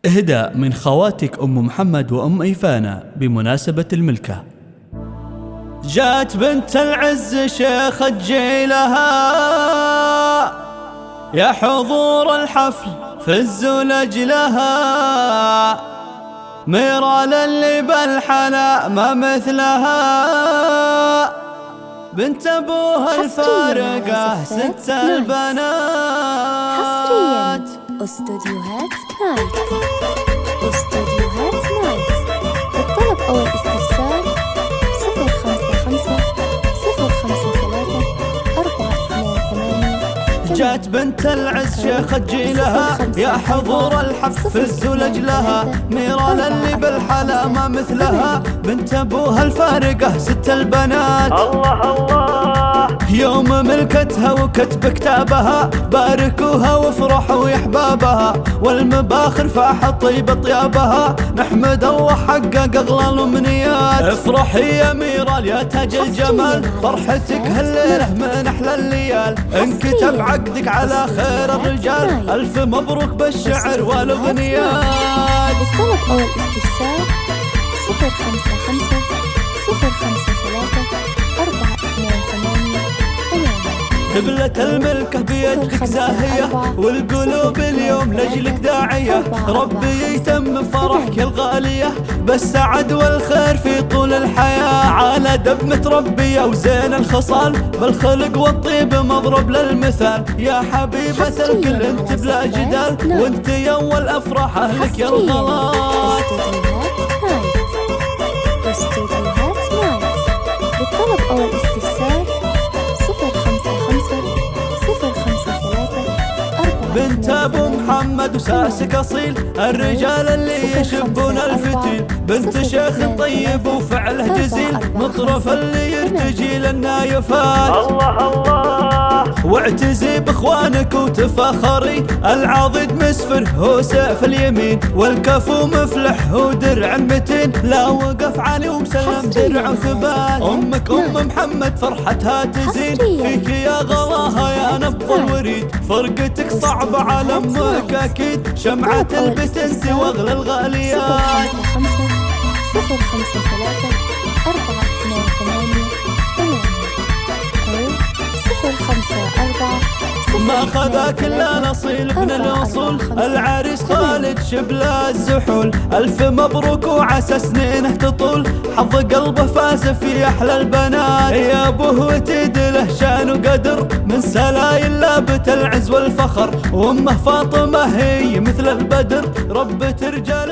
إهداء من خواتك أم محمد وأم إيفانا بمناسبة الملكة. جات بنت العز شيخ الجيلها يا حضور الحفل فز لجلها، ميرال اللي بالحلا ما مثلها، بنت ابوها الفارقة ست البنات. حصريا استوديوهات نايت. استوديوهات نايت للطلب أو الاستفسار 055 053 428. جات بنت العز شيخ جيلها يا حضور الحفل فز لجلها، ميرال اللي بالحلا ما مثلها، بنت ابوها الفارقة ست البنات. الله الله يوم ملكتها وكتب كتابها، باركوها وافرحوا يا احبابها، والمباخر فاح طيب طيابها، نحمد الله حقق اغلى الامنيات. افرحي يا ميرال يا تاج الجمال، فرحتك هالليله من احلى الليال، انكتب عقدك على خير الرجال، الف مبروك بالشعر والاغنيات. للطلب أو الاستفسار 055 053 428. قبلة الملكة بيدك زاهية، والقلوب اليوم لجلك داعية، ربي يتم فرحك الغالية بالسعد والخير في طول الحياة، على دب متربية وزين الخصال، بالخلق والطيب مضرب للمثال، يا حبيبة الكل انت بلا جدال، وانت يا اول افراح اهلك يا الغلات. استوديوهات نايت للطلب أو الاستفسار 055 053 بنت ابو محمد وساسك اصيل، الرجال اللي يشبون الفتيل، بنت شيخ طيب وفعله جزيل، مطرف اللي يرتجي للنايفات. الله الله واعتزي باخوانك وتفاخري، العضيد مسفر هو سيف اليمين، والكفو مفلح هو درع متين، لا وقف علي ومسلم درع وثبات، امك ام محمد فرحتها تزين، فيك يا غلاها يا نبض الوريد، فرقتك صعبة على امك اكيد، شمعة البت انت واغلى الغاليات. 053 428 أو 054 ما خذاك الا الاصيل ابن الاصول، العريس خالد شبلا الزحول، الف مبروك وعسى سنينه تطول، حظ قلبه فاز في احلى البنات، يا ابوه وتدله شان وقدر، من سلايل لابت العز والفخر، وامه فاطمه هي مثل البدر، ربة رجال